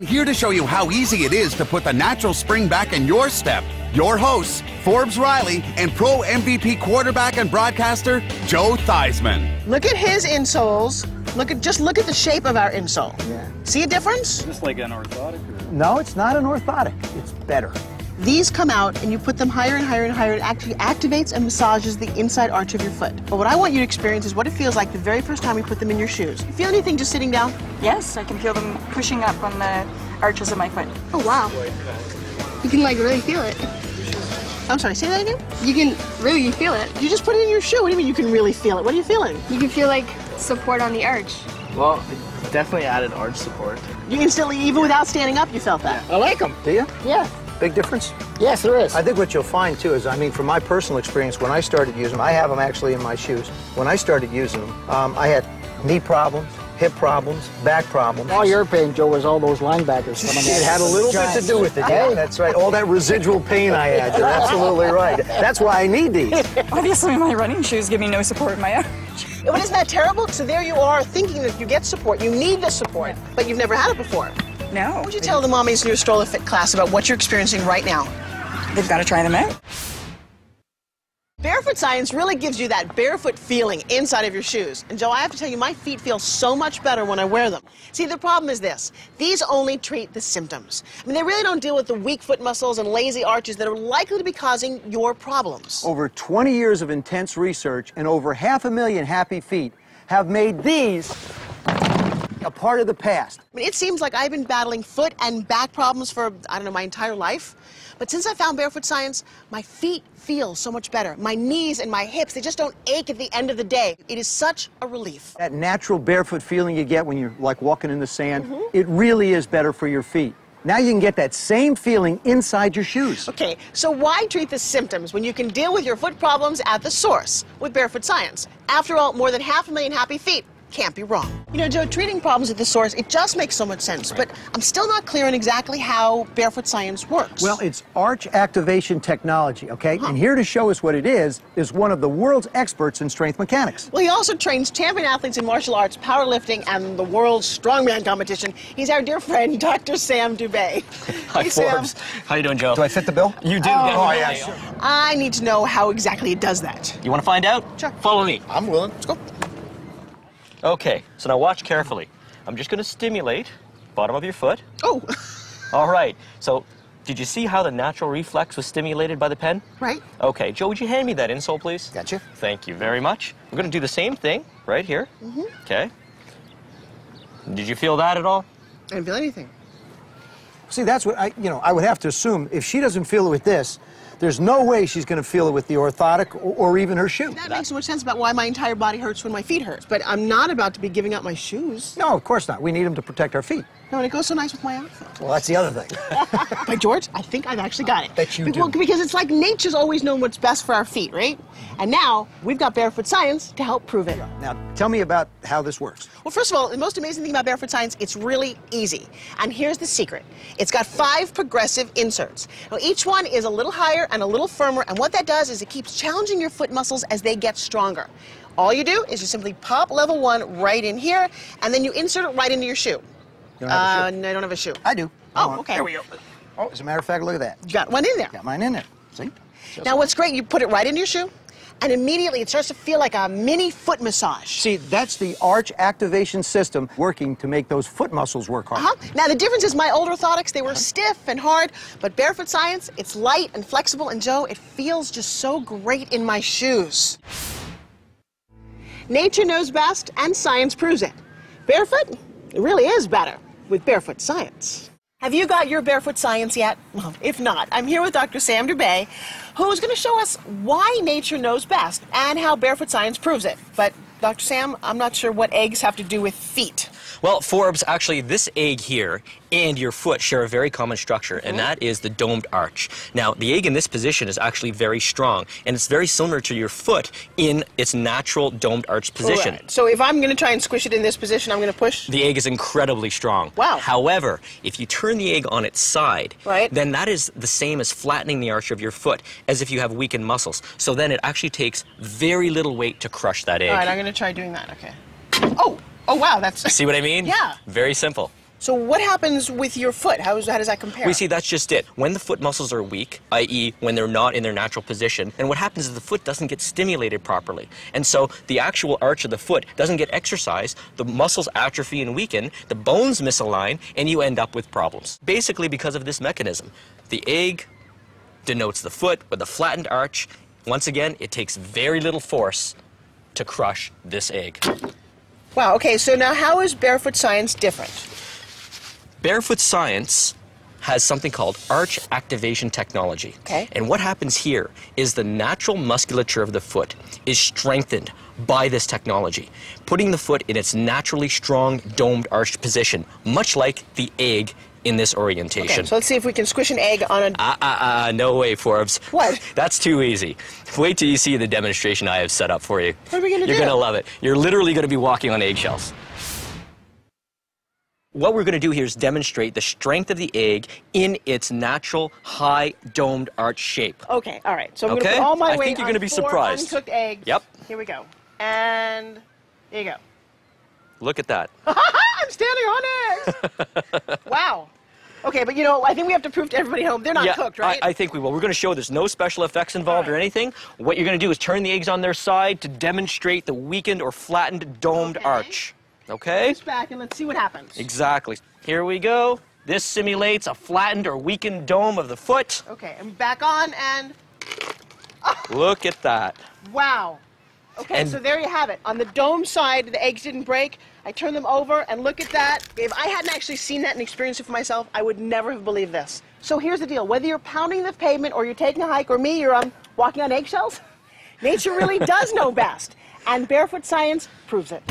Here to show you how easy it is to put the natural spring back in your step, your hosts, Forbes Riley and Pro MVP quarterback and broadcaster, Joe Theismann. Look at his insoles. Just look at the shape of our insole. Yeah. See a difference? Is this like an orthotic? Or? No, it's not an orthotic. It's better. These come out and you put them higher and higher and higher. It actually activates and massages the inside arch of your foot. But what I want you to experience is what it feels like the very first time you put them in your shoes. You feel anything just sitting down? Yes, I can feel them pushing up on the arches of my foot. Oh, wow. You can, like, really feel it. I'm sorry, say that again? You can really feel it. You just put it in your shoe. What do you mean you can really feel it? What are you feeling? You can feel, like, support on the arch. Well, it definitely added arch support. You instantly, even without standing up, you felt that? I like them. Do you? Yeah. Big difference? Yes, there is. I think what you'll find, too, is, I mean, from my personal experience, when I started using them, I have them actually in my shoes. When I started using them, I had knee problems, hip problems, back problems. All your pain, Joe, was all those linebackers coming in. It had a little bit to do with it, yeah. That's right. All that residual pain I had. You're absolutely right. That's why I need these. Obviously, my running shoes give me no support in my arch. But isn't that terrible? So there you are thinking that you get support. You need the support, but you've never had it before. No. What would you tell the mommies in your stroller fit class about what you're experiencing right now? They've got to try them out. Barefoot Science really gives you that barefoot feeling inside of your shoes. And Joe, I have to tell you, my feet feel so much better when I wear them. See, the problem is this. These only treat the symptoms. I mean, they really don't deal with the weak foot muscles and lazy arches that are likely to be causing your problems. Over 20 years of intense research and over 500,000 happy feet have made these a part of the past. I mean, it seems like I've been battling foot and back problems for, I don't know, my entire life. But since I found Barefoot Science, my feet feel so much better. My knees and my hips, they just don't ache at the end of the day. It is such a relief. That natural barefoot feeling you get when you're like walking in the sand, it really is better for your feet. Now you can get that same feeling inside your shoes. Okay, so why treat the symptoms when you can deal with your foot problems at the source with Barefoot Science? After all, more than 500,000 happy feet. Can't be wrong. You know, Joe, treating problems at the source, it just makes so much sense, but I'm still not clear on exactly how Barefoot Science works. Well, it's arch activation technology, okay? And here to show us what it is one of the world's experts in strength mechanics. Well, he also trains champion athletes in martial arts, powerlifting, and the world's strongman competition. He's our dear friend, Dr. Sam Dubé. Hi, Hey, Forbes. Sam. How you doing, Joe? Do I fit the bill? You do. Oh, yeah, sure. I need to know how exactly it does that. You want to find out? Sure. Follow me. I'm willing. Let's go. Okay, so now watch carefully. I'm just going to stimulate bottom of your foot. Oh, All right, so did you see how the natural reflex was stimulated by the pen? right. Okay, Joe, would you hand me that insole, please? Gotcha. Thank you very much. We're going to do the same thing right here. Okay. Did you feel that at all? I didn't feel anything. See, that's what I would have to assume if she doesn't feel it with this, there's no way she's going to feel it with the orthotic or even her shoe. That makes so much sense about why my entire body hurts when my feet hurt. But I'm not about to be giving up my shoes. No, of course not. We need them to protect our feet. No, and it goes so nice with my outfit. Well, that's the other thing. By George, I think I've actually got it. Bet you do. Well, because it's like nature's always known what's best for our feet, right? And now we've got Barefoot Science to help prove it. Now, tell me about how this works. Well, first of all, the most amazing thing about Barefoot Science, it's really easy. And here's the secret. It's got 5 progressive inserts. Now, each one is a little higher and a little firmer, and what that does is it keeps challenging your foot muscles as they get stronger. All you do is you simply pop level 1 right in here, and then you insert it right into your shoe. You don't have a shoe? No, I don't have a shoe. I do. Oh, okay. There we go. Oh, as a matter of fact, look at that. You got one in there. Got mine in there. See? Now, what's great, you put it right into your shoe, and immediately it starts to feel like a mini foot massage. See, that's the arch activation system working to make those foot muscles work hard. Now, the difference is my old orthotics, they were stiff and hard, but Barefoot Science, it's light and flexible, and Joe, it feels just so great in my shoes. Nature knows best, and science proves it. Barefoot, it really is better with Barefoot Science. Have you got your Barefoot Science yet? Well, if not, I'm here with Dr. Sam Dubé, who's going to show us why nature knows best and how Barefoot Science proves it. But, Dr. Sam, I'm not sure what eggs have to do with feet. Well, Forbes, actually, this egg here and your foot share a very common structure, and that is the domed arch. Now, the egg in this position is actually very strong, and it's very similar to your foot in its natural domed arch position. Right. So if I'm going to try and squish it in this position, I'm going to push? The egg is incredibly strong. Wow. However, if you turn the egg on its side, right, then that is the same as flattening the arch of your foot, as if you have weakened muscles. So then it actually takes very little weight to crush that egg. All right, I'm going to try doing that, okay. Oh, wow, that's... See what I mean? Yeah. Very simple. So what happens with your foot? How does that compare? We see that's just it. When the foot muscles are weak, i.e. when they're not in their natural position, and what happens is the foot doesn't get stimulated properly. And so the actual arch of the foot doesn't get exercised, the muscles atrophy and weaken, the bones misalign, and you end up with problems. Basically because of this mechanism. The egg denotes the foot with a flattened arch. Once again, it takes very little force to crush this egg. Wow, okay, so now how is Barefoot Science different? Barefoot Science has something called arch activation technology. Okay. And what happens here is the natural musculature of the foot is strengthened by this technology, putting the foot in its naturally strong domed arched position, much like the egg in this orientation. Okay, so let's see if we can squish an egg on a... No way, Forbes. What? That's too easy. Wait till you see the demonstration I have set up for you. What are we going to do? You're going to love it. You're literally going to be walking on eggshells. What we're going to do here is demonstrate the strength of the egg in its natural high domed arch shape. Okay, all right. So I'm going to put all my weight I think you're on going to be 4 surprised. uncooked eggs. Yep. Here we go. And there you go. Look at that. I'm standing on eggs. Wow. Okay, but you know, I think we have to prove to everybody at home they're not cooked, right? I think we will. We're going to show there's no special effects involved or anything. What you're going to do is turn the eggs on their side to demonstrate the weakened or flattened domed arch. Okay? Push back and let's see what happens. Exactly. Here we go. This simulates a flattened or weakened dome of the foot. Okay, and back on and... Look at that. Wow. Okay, And- so there you have it. On the dome side, the eggs didn't break. I turned them over, and look at that. If I hadn't actually seen that and experienced it for myself, I would never have believed this. So here's the deal. Whether you're pounding the pavement or you're taking a hike, or me, you're walking on eggshells, nature really does know best. And Barefoot Science proves it.